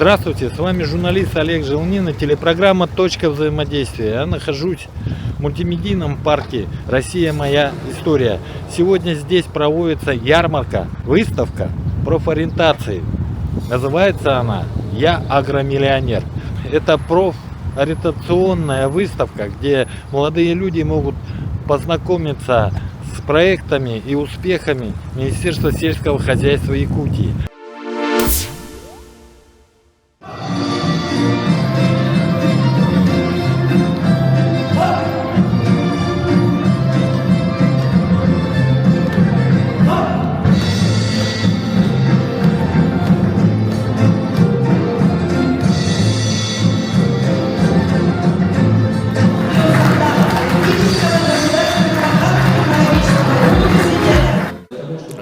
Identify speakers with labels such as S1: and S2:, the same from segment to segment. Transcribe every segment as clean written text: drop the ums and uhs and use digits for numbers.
S1: Здравствуйте, с вами журналист Олег Желнин и телепрограмма «Точка взаимодействия». Я нахожусь в мультимедийном парке «Россия. Моя история». Сегодня здесь проводится ярмарка, выставка профориентации. Называется она «Я агромиллионер». Это профориентационная выставка, где молодые люди могут познакомиться с проектами и успехами Министерства сельского хозяйства Якутии.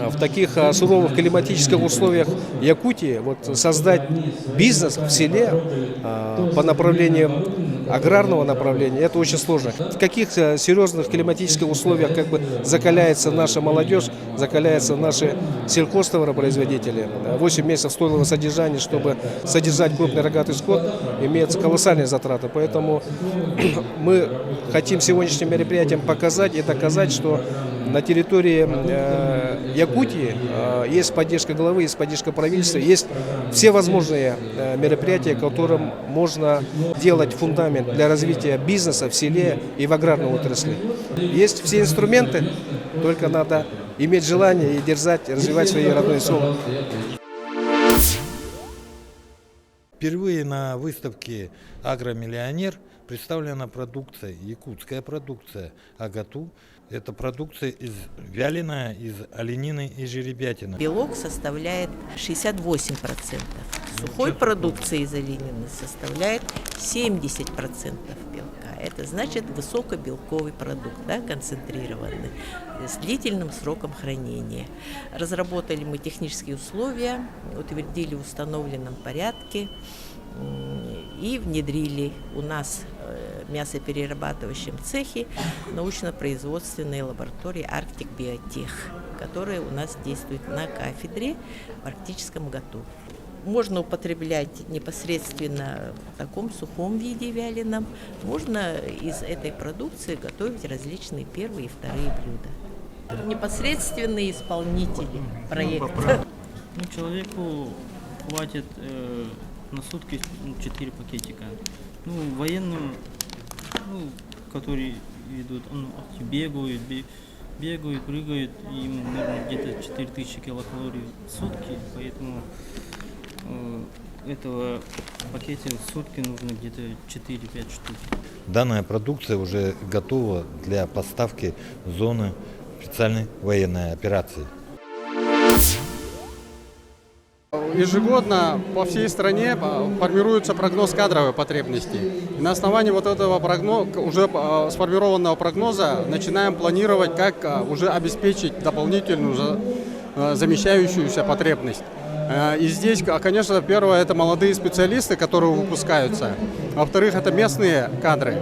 S2: В таких суровых климатических условиях Якутии создать бизнес в селе по направлениям аграрного направления — это очень сложно. В каких серьезных климатических условиях закаляется наша молодежь, закаляются наши сельхозтоваропроизводители. 8 месяцев стоилого содержания, чтобы содержать крупный рогатый скот, имеются колоссальные затраты. Поэтому мы хотим сегодняшним мероприятием показать и доказать, что на территории Якутии есть поддержка главы, есть поддержка правительства, есть все возможные мероприятия, которым можно делать фундамент для развития бизнеса в селе и в аграрной отрасли. Есть все инструменты, только надо иметь желание и дерзать, развивать свои родные село.
S1: Впервые на выставке «Агромиллионер» представлена продукция, якутская продукция «Агату». Это продукция вяленая из оленины и жеребятины.
S3: Белок составляет 68%. Сухой продукции из оленины составляет 70% белка. Это значит высокобелковый продукт, концентрированный, с длительным сроком хранения. Разработали мы технические условия, утвердили в установленном порядке и внедрили у нас в мясоперерабатывающем цехе научно-производственной лаборатории Arctic Biotech, которая у нас действует на кафедре в арктическом ГАТУ. Можно употреблять непосредственно в таком сухом виде вяленом, можно из этой продукции готовить различные первые и вторые блюда. Непосредственные исполнители проекта.
S4: Человеку хватит на сутки 4 пакетика. Военным, которые идут, бегают, прыгают, им нужно где-то 4000 килокалорий в сутки, поэтому этого пакета в сутки нужно где-то 4-5 штук.
S1: Данная продукция уже готова для поставки в зоны специальной военной операции.
S5: Ежегодно по всей стране формируется прогноз кадровой потребности. И на основании этого прогноза, уже сформированного прогноза, начинаем планировать, как уже обеспечить дополнительную замещающуюся потребность. И здесь, конечно, первое — это молодые специалисты, которые выпускаются. Во-вторых, это местные кадры.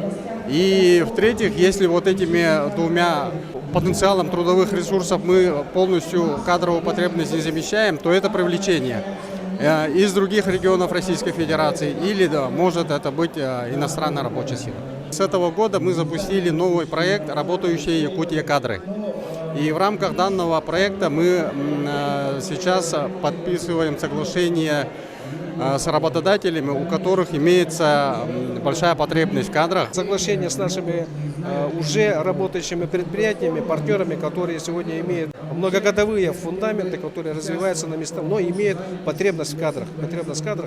S5: И в-третьих, если этими двумя потенциалом трудовых ресурсов мы полностью кадровую потребность не замещаем, то это привлечение из других регионов Российской Федерации или может это быть иностранная рабочая сила. С этого года мы запустили новый проект «Работающие Якутия кадры». И в рамках данного проекта мы сейчас подписываем соглашение с работодателями, у которых имеется большая потребность в кадрах.
S2: Соглашение с нашими уже работающими предприятиями, партнерами, которые сегодня имеют многогодовые фундаменты, которые развиваются на местах, но имеют потребность в кадрах,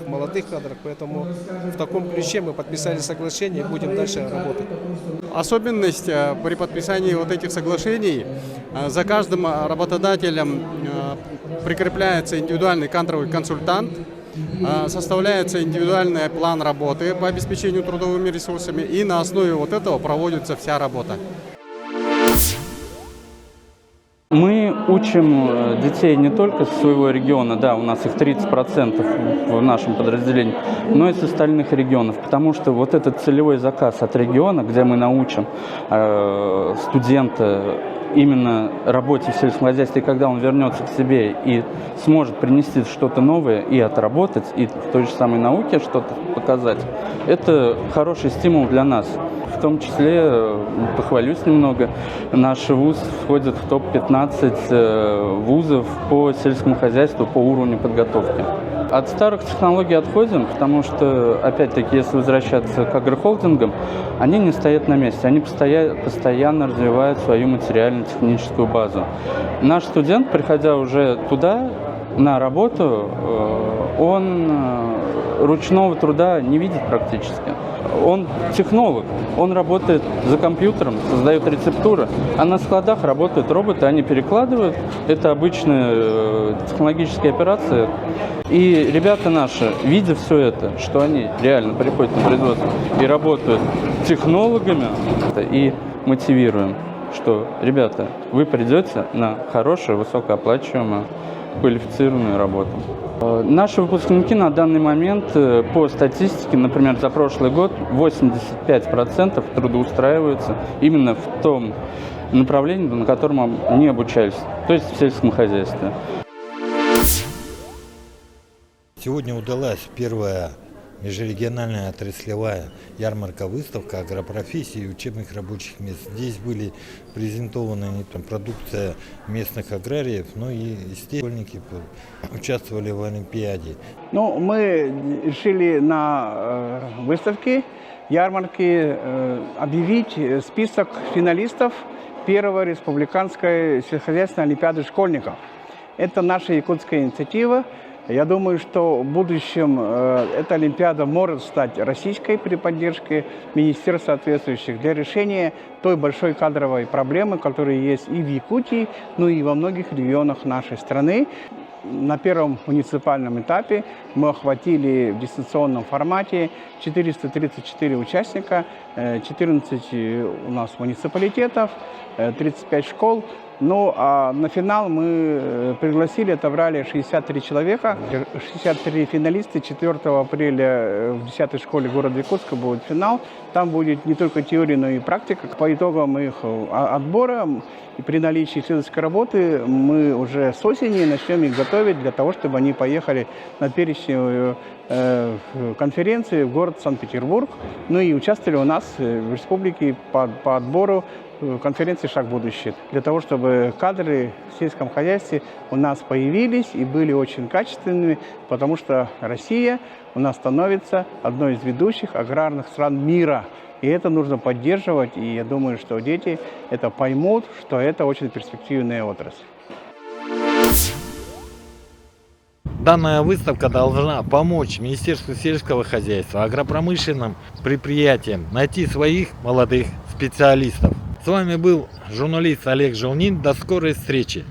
S2: молодых кадрах. Поэтому в таком ключе мы подписали соглашение и будем дальше работать.
S5: Особенность при подписании этих соглашений: за каждым работодателем прикрепляется индивидуальный кадровый консультант, составляется индивидуальный план работы по обеспечению трудовыми ресурсами, и на основе этого проводится вся работа.
S6: Мы учим детей не только со своего региона, у нас их 30% в нашем подразделении, но и с остальных регионов, потому что этот целевой заказ от региона, где мы научим студента именно работе в сельском хозяйстве, когда он вернется к себе и сможет принести что-то новое и отработать, и в той же самой науке что-то показать, это хороший стимул для нас. В том числе, похвалюсь немного, наш вуз входит в топ-15 вузов по сельскому хозяйству по уровню подготовки. От старых технологий отходим, потому что, опять-таки, если возвращаться к агрохолдингам, они не стоят на месте, они постоянно развивают свою материально-техническую базу. Наш студент, приходя уже туда, на работу, он ручного труда не видит практически. Он технолог, он работает за компьютером, создает рецептуры, а на складах работают роботы, они перекладывают. Это обычная технологическая операция. И ребята наши, видя все это, что они реально приходят на производство и работают технологами, и мотивируем, что, ребята, вы придете на хорошую, высокооплачиваемую, квалифицированную работу. Наши выпускники на данный момент, по статистике, например, за прошлый год 85% трудоустраиваются именно в том направлении, на котором они обучались, то есть в сельском хозяйстве.
S1: Сегодня удалась первая межрегиональная отраслевая ярмарка-выставка агропрофессий и учебных рабочих мест. Здесь были презентованы не только продукция местных аграриев, но и школьники участвовали в Олимпиаде.
S7: Ну, мы решили на выставке ярмарки объявить список финалистов первой республиканской сельскохозяйственной олимпиады школьников. Это наша якутская инициатива. Я думаю, что в будущем эта олимпиада может стать российской при поддержке министерств соответствующих для решения той большой кадровой проблемы, которая есть и в Якутии, ну и во многих регионах нашей страны. На первом муниципальном этапе мы охватили в дистанционном формате 434 участника, 14 у нас муниципалитетов, 35 школ. Ну, а на финал мы пригласили, отобрали 63 человека, 63 финалисты. 4 апреля в 10-й школе города Якутска будет финал. Там будет не только теория, но и практика. По итогам их отбора и при наличии исследовательской работы мы уже с осени начнем их готовить для того, чтобы они поехали на перечень конференции в город Санкт-Петербург. Ну и участвовали у нас в республике по отбору конференции «Шаг в будущее», для того, чтобы кадры в сельском хозяйстве у нас появились и были очень качественными, потому что Россия у нас становится одной из ведущих аграрных стран мира. И это нужно поддерживать, и я думаю, что дети это поймут, что это очень перспективная отрасль.
S1: Данная выставка должна помочь Министерству сельского хозяйства, агропромышленным предприятиям найти своих молодых специалистов. С вами был журналист Олег Желнин. До скорой встречи!